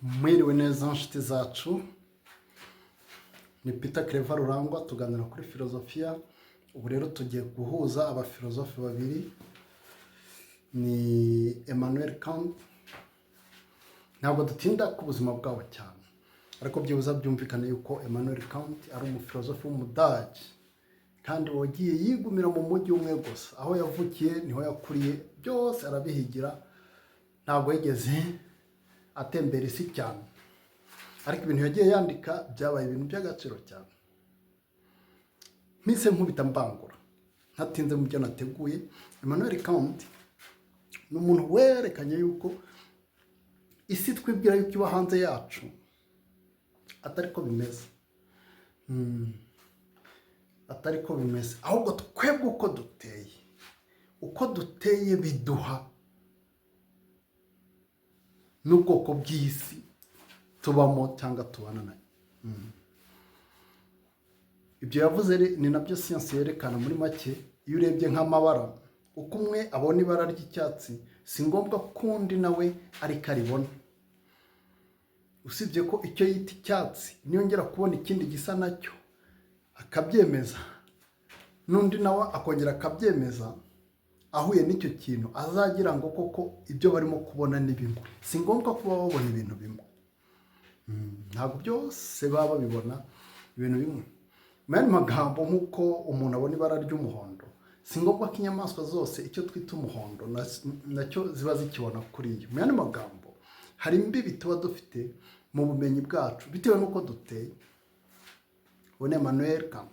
Mwiriwe neza nshuti zacu, ni Peter Claver Rurangwa tuganira kuri filozofiya. Ubu rero tugiye guhuza abafilozofi babiri, ni Immanuel Kant. Ntabwo dutinda ku buzima bwabo cyane, ariko byibuza byumvikane yuko Immanuel Kant ari umufilozofi w'umudage kandi wagiye yigumira mu mujyi umwe gusa. Aho yavukiye niho yakuriye, byose arabihigira, ntabwo yigeze atembera isi cyane, ariko ibintu yagiye yandika byabaye ibintu by'agaciro cyane. Mpise nkubita mbangura ntatinze mu byo nateguye. Immanuel Kant ni umuntu werekanye yuko isi twibwira yuko iba hanze yacu atari ko bimeze, atari ko bimeze, ahubwo twebwe uko duteye biduha n'ubwoko bw'isi tubamo cyangwa tubana nayo. Ibyo yavuze ni nabyo siyansi yerekana muri make. Iyo urebye nk'amabara, uko umwe abona ibara ry'icyatsi si ngombwa ko undi nawe ariko aribona, usibye ko icyo yita icyatsi niyongera kubona ikindi gisa nacyo akabyemeza, n'undi nawe akongera akabyemeza, ahuye n'icyo kintu azagira ngo koko ibyo barimo kubona ni bimwe. Si ngombwa kuba babona ibintu bimwe, ntabwo byose baba babibona ibintu bimwe. Mu yandi magambo, nk'uko umuntu abona ibara ry'umuhondo, si ngombwa ko inyamaswa zose icyo twita umuhondo nacyo ziba zikibona kuri iyo. Mu yandi magambo, hari imbibi tuba dufite mu bumenyi bwacu bitewe n'uko duteye. Ubu ni Immanuel Kant.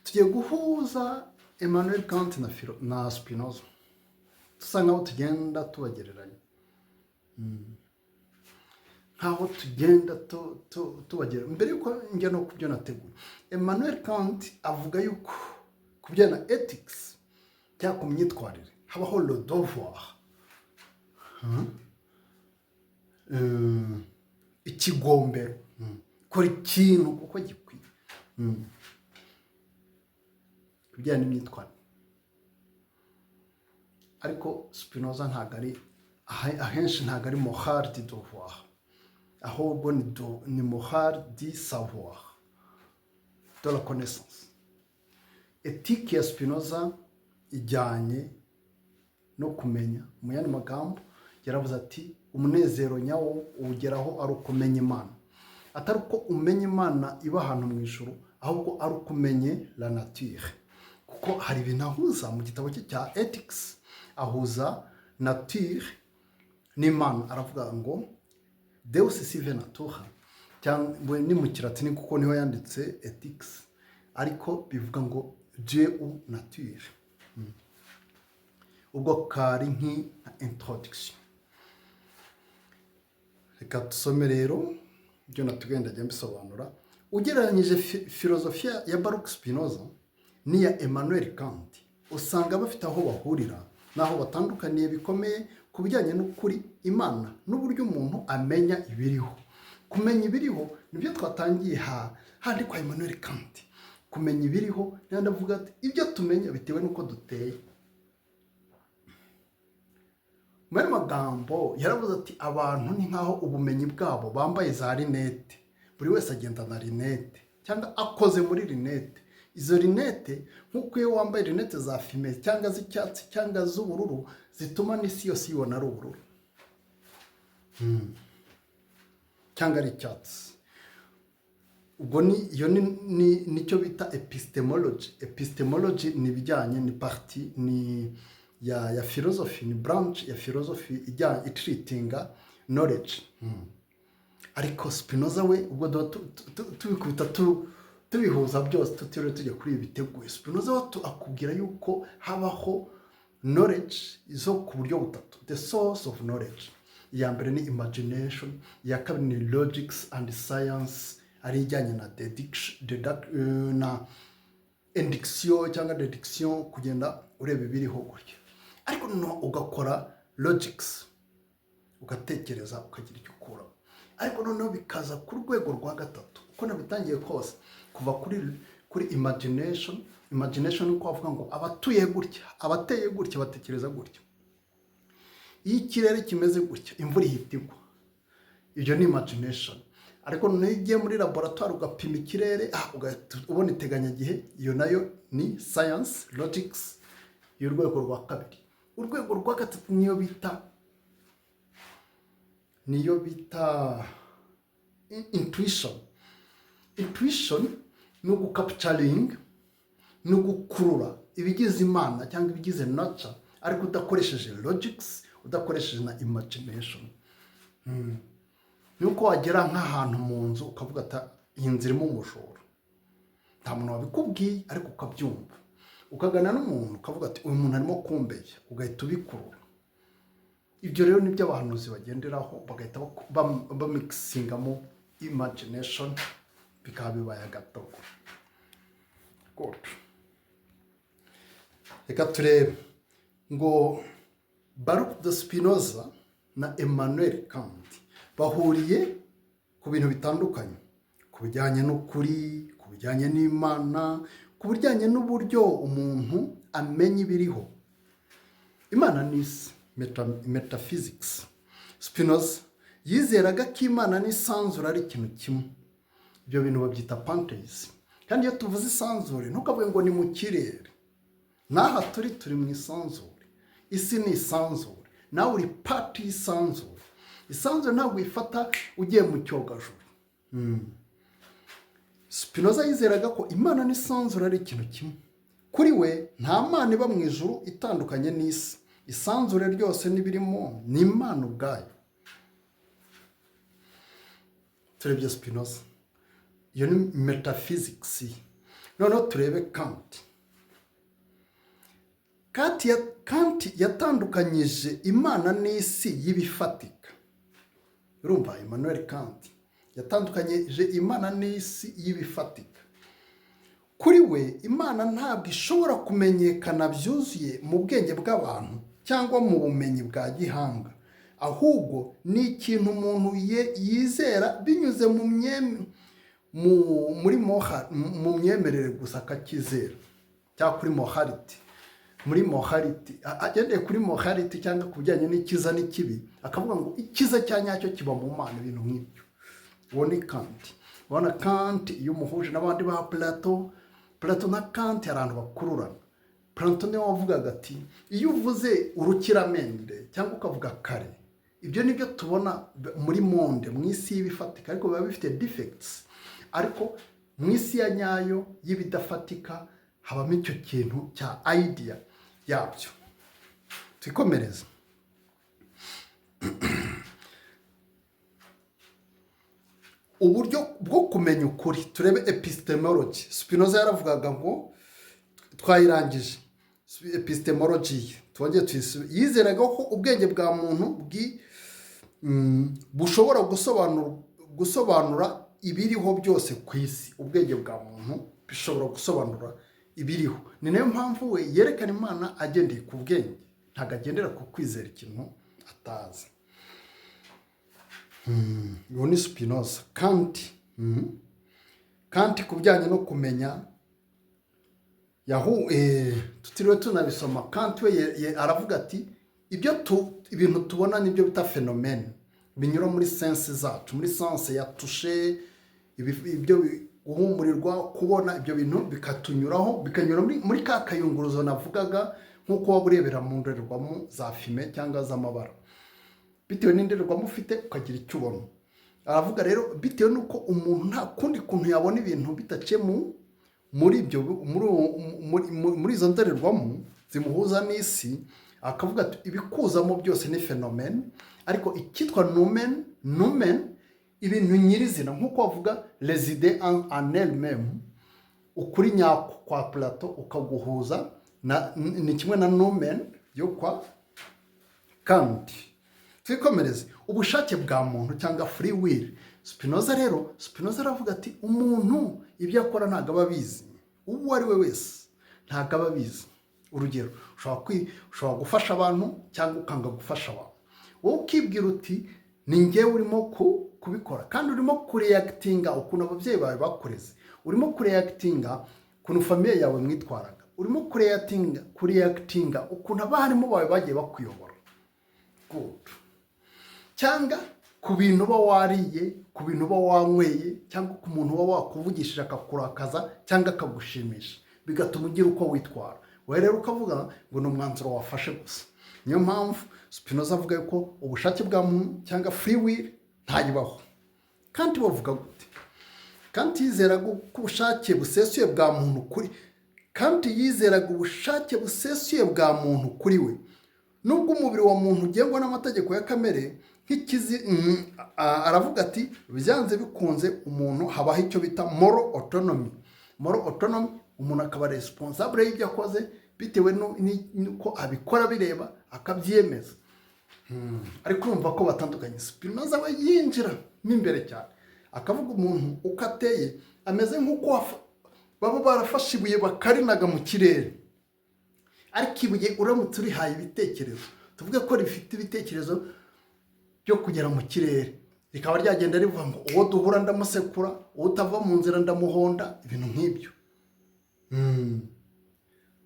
Tugiye guhuza Immanuel Kant na Spinoza, dusa nkaho tugenda tubagereranya, nkaho tugenda tubagereranya. Mbere yuko njya no kubyo nateguye, Immanuel Kant avuga yuko ku bijyana na ethics cyangwa ku myitwarire habaho le devoir, ikigombero, kora ikintu kuko gikwiye, ku bijyana n'imyitwarire. Ariko Spinoza ntabwo ari, ahenshi ntabwo ari moral du devoir, ahubwo ni moral du savoir, de la connaissance. Ethique ya Spinoza ijyanye no kumenya. Mu yandi magambo yaravuze ati umunezero nyawo uwugeraho ari ukumenya Imana, atari uko umenya Imana iba ahantu mu ijuru, ahubwo ari uko umenye la nature. Kuko hari ibintu ahuza mu gitabo cye cya ethics, ahuza nature n'Imana. Aravuga ngo Deus sive natura, cyangwa ni mu kilatini kuko niho yanditse ethics, ariko bivuga ngo Dieu ou nature. Ubwo kari nka introduction. Reka dusome rero ibyo natugenda njya mbisobanura. Ugereranyije filozofiya ya Baruch Spinoza n'iya Immanuel Kant, usanga bafite aho bahurira n'aho batandukaniye bikomeye ku bijyanye n'ukuri, Imana, n'uburyo umuntu amenya ibiriho. Kumenya ibiriho nibyo twatangiye handi kwa Immanuel Kant. Kumenya ibiriho niyo ndavuga ati ibyo tumenya bitewe n'uko duteye. Mu yandi magambo yaravuze ati abantu ni nkaho ubumenyi bwabo bambaye za rinete, buri wese agenda na rinete cyangwa akoze muri rinete. Izo rinete nk'uko iyo wambaye rinete za fime cyangwa z'icyatsi cyangwa z'ubururu, zituma n'isi yose ibona ari ubururu cyangwa ari icyatsi. Ubwo iyo nicyo bita epistemology. Epistemology ni ibijyanye, ni parti ya philosophy, ni branch ya philosophy ijyanye itreatinga knowledge. Ariko Spinoza we ubwo tubikubita tubihuza byose tutiriwe tujya kuri ibi biteguye. Spinoza we akubwira yuko habaho knowledge zo ku buryo butatu, the source of knowledge. Iya mbere ni imagination, iya kabiri ni logics and science, ari ijyanye na induction cyangwa deduction, kugenda ureba ibiriho gutya. Ariko noneho ugakora logics, ugatekereza ukagira icyo ukuraho. Ariko noneho bikaza ku rwego rwa gatatu, uko nabitangiye kose, kuva kuri imagination. Imagination uko avuga ngo abatuye gutya, abateye gutya, batekereza gutya. Iyo ikirere kimeze gutya, imvura ihita igwa. ibyo ni imagination. Ariko noneho ugiye muri laboratoire ugapima ikirere ubona iteganyagihe, iyo nayo ni science logics y'urwego rwa kabiri. Urwego rwa gatatu niyo bita intuition. Intuition ni ugukapturing, ni ugukurura ibigize Imana cyangwa ibigize nature, ariko udakoresheje logics, udakoresheje na imagination. Nuko wagera nk'ahantu mu nzu ukavuga ati iyi nzu irimo umujura, nta muntu wabikubwiye ariko ukabyumva, ukagana n'umuntu ukavuga ati uyu muntu arimo kumbeshya, ugahita ubikurura. Ibyo rero nibyo abahanuzi bagenderaho, bagahita bamixingamo imagination, bikaba bibaye agatogo. Reka turebe ngo Baruch de Spinoza na Emmanuel Kant bahuriye ku bintu bitandukanye, ku bijyanye n'ukuri, ku bijyanye n'Imana, ku bijyanye n'uburyo umuntu amenya ibiriho. Imana ni isi, metaphysics. Spinoza yizeraga ko Imana n'isanzure ari ikintu kimwe. Ibyo bintu babyita pantheism. Kandi iyo tuvuze isanzure ntukavuge ngo ni mu kirere. N'aha turi mu isanzure. Isi ni isanzure, nawe uri part y'isanzure. Isanzure ntabwo ifata ugiye mu cyogajuru. Spinoza yizeraga ko Imana n'isanzure ari ikintu kimwe. Kuri we nta Mana iba mu ijuru itandukanye n'isi. Isanzure ryose n'ibirimo ni Imana ubwayo. Turebye Spinoza, iyo ni metaphysics. Noneho turebe Kant. Kant yatandukanyije Imana n'isi y'ibifatika. Urumva, Emmanuel Kant yatandukanyije Imana n'isi y'ibifatika. Kuri we Imana ntabwo ishobora kumenyekana byuzuye mu bwenge bw'abantu cyangwa mu bumenyi bwa gihanga, ahubwo ni ikintu umuntu yizera binyuze mu myemerere gusa akakizera, cyangwa kuri morality. Muri morality, agendeye kuri morality cyangwa ku bijyanye n'ikiza n'ikibi, akavuga ngo ikiza cya nyacyo kiba mu Mana, ibintu nk'ibyo. Uwo ni Kant. Ubona Kant iyo umuhuje n'abandi ba Plato na Kant hari abantu bakururana. Plato niwe wavugaga ati iyo uvuze urukiramende cyangwa ukavuga kare, ibyo nibyo tubona muri monde, mu isi y'ibifatika, ariko biba bifite defects. Ariko mu isi ya nyayo y'ibidafatika habamo icyo kintu cya idea yabyo. Twikomereze. Uburyo bwo kumenya ukuri, turebe epistemology. Spinoza yaravugaga ngo twayirangije epistemology, twongeye yizeraga ko ubwenge bwa muntu bushobora gusobanura ibiriho byose ku isi. Ubwenge bwa muntu bishobora gusobanura ibiriho. Ni nayo mpamvu we yerekana Imana agendeye ku bwenge, ntabwo agendera ku kwizera ikintu atazi. Uwo ni Spinoza. Kant ku bijyanye no kumenya tutiriwe tunabisoma, Kant we aravuga ati ibintu tubona nibyo bita phenomene, binyura muri sense zacu, muri sense ya toucher, ibyo guhumurirwa, kubona, ibyo bintu bikatunyuraho, bikanyura muri ka kayunguruzo navugaga, nk'uko waba urebera mu ndorerwamo za fime cyangwa z'amabara. Bitewe n'indorerwamo ufite ukagira icyo ubona. Aravuga rero bitewe n'uko umuntu nta kundi kuntu yabona ibintu bitaciye muri izo ndorerwamo zimuhuza n'isi, akavuga ati ibikuzamo byose ni phenomene, ariko icyitwa noumen, ibintu nyirizina, nk'uko bavuga les idées en elles-mêmes, ukuri nyako kwa Plato ukaguhuza ni kimwe na noumen yo kwa Kant. Twikomereze. Ubushake bwa muntu cyangwa free will. Spinoza aravuga ati umuntu ibyo akora ntabwo aba abizi. Uwo ari we wese ntabwo aba abizi. Urugero, ushobora gufasha abantu cyangwa ukanga gufasha abantu. Wowe ukibwira uti ni njyewe urimo kubikora, kandi urimo kureactinga ukuntu ababyeyi bawe bakureze, urimo kureactinga ukuntu famiye yawe mwitwaraga, urimo kureactinga ukuntu abarimu bawe bagiye bakuyobora. Good. Cyangwa ku bintu uba wariye, ku bintu uba wanyweye, cyangwa ku muntu uba wakuvugishije akakurakaza cyangwa akagushimisha, bigatuma ugira uko witwara. wowe rero ukavuga ngo ni umwanzuro wafashe gusa. niyo mpamvu Spinoza avuga ko ubushake bwa muntu cyangwa free will ntayibaho. kandi bavuga gute? kandi yizeraga ko ubushake busesuye bwa muntu kuri kandi yizeraga ubushake busesuye bwa muntu kuri we. nubwo umubiri wa muntu ugengwa n'amategeko ya kamere aravuga ati byanze bikunze umuntu habaho icyo bita moral autonomy. moral autonomy, umuntu akaba responsable y'ibyo akoze bitewe n'uko abikora bireba akabyemeza. ariko urumva ko batandukanye. Spinoza we yinjira n'imbere cyane akavuga umuntu uko ateye ameze nk'uko baba barafashe ibuye bakarinaga mu kirere, ariko ibuye uramutse urihaye ibitekerezo, tuvuge ko rifite ibitekerezo byo kugera mu kirere, rikaba ryagenda rivuga ngo uwo duhura ndamusekura, uwo utava mu nzira ndamuhonda, ibintu nk'ibyo.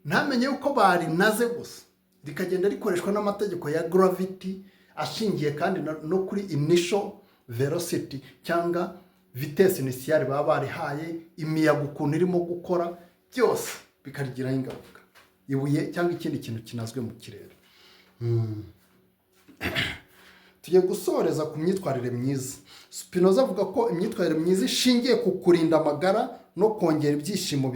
ntamenye yuko barinaze gusa, rikagenda rikoreshwa n'amategeko ya gravity ashingiye kandi no kuri initial velocity cyangwa vitesse initiale baba barihaye, imiyaga ukuntu irimo gukora, byose bikarigiraho ingaruka. ibuye cyangwa ikindi kintu kinazwe mu kirere. tugiye gusoreza ku myitwarire myiza. Spinoza avuga ko imyitwarire myiza ishingiye ku kurinda amagara no kongera ibyishimo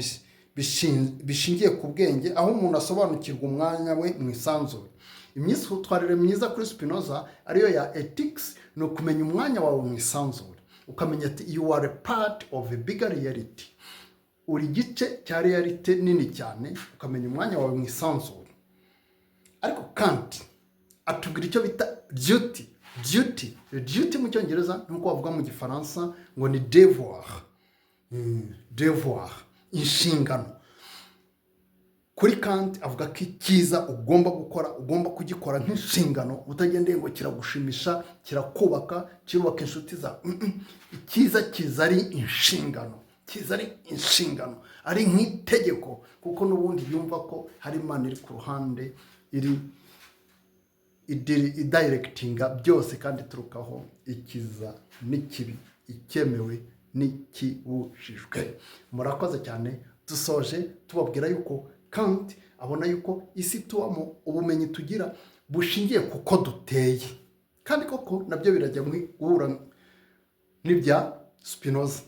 bishingiye ku bwenge, aho umuntu asobanukirwa umwanya we mu isanzure. imyitwarire myiza kuri Spinoza ariyo ya ethics, ni ukumenya umwanya wawe mu isanzure, ukamenya ati you are a part of a bigger reality, uri gice cya reality nini cyane, ukamenya umwanya wawe mu isanzure. ariko kandi atubwira icyo bita duty mu cyongereza nuko bavuga mu gifaransa ngo ni devoir, inshingano. kuri Kant avuga ko icyiza ugomba gukora, ugomba kugikora nk'inshingano, utagendeye ngo kiragushimisha, kirakubaka, kirubaka inshuti zawe. icyiza kiza ari inshingano, ari nk'itegeko, kuko n'ubundi yumva ko hari Imana iri ku ruhande, iri idirectinga byose kandi turukaho ikiza n'ikibi, icyemewe n'ikibujijwe. murakoze cyane. dusoje tubabwira yuko Kant abona yuko isi tubamo, ubumenyi tugira bushingiye kuko duteye, kandi koko nabyo birajya guhura n'ibya Spinoza.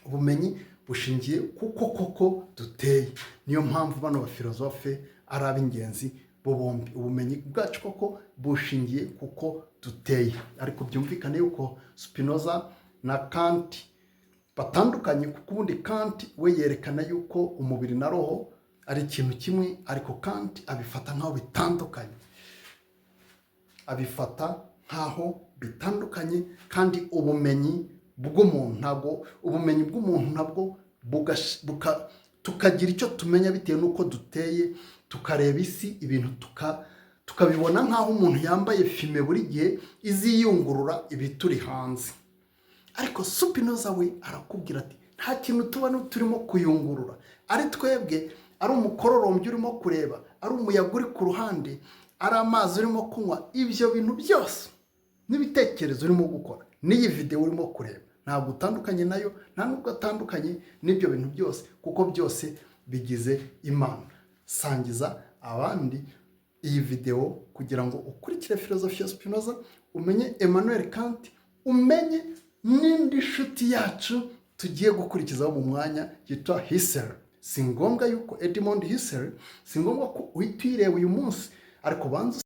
ubumenyi bushingiye kuko koko duteye. niyo mpamvu bano bafilozofe ari ab'ingenzi bo bombi. ubumenyi bwacu koko bushingiye kuko duteye, ariko byumvikane yuko Spinoza na Kant batandukanye, kuko ubundi Kant we yerekana yuko umubiri na roho ari ikintu kimwe, ariko Kant abifata nk'aho bitandukanye. kandi ubumenyi bw'umuntu ntabwo tukagira icyo tumenya bitewe n'uko duteye, tukareba isi ibintu tukabibona nk'aho umuntu yambaye fime buri gihe iziyungurura ibituri hanze. ariko Spinoza we arakubwira ati nta kintu tubona turimo kuyungurura, ari twebwe, ari umukororombya urimo kureba, ari umuyaga uri ku ruhande, ari amazi urimo kunywa, ibyo bintu byose n'ibitekerezo urimo gukora, n'iyi video urimo kureba, ntabwo utandukanye nayo, nta nubwo atandukanye n'ibyo bintu byose, kuko byose bigize Imana. sangiza abandi iyi video kugira ngo ukurikire filozofi ya Spinoza, umenye Emmanuel Kant, umenye n'indi nshuti yacu tugiye gukurikizaho mu mwanya yitwa Husserl. si ngombwa yuko Edmund Husserl, si ngombwa ko uhita uyireba uyu munsi, ariko banza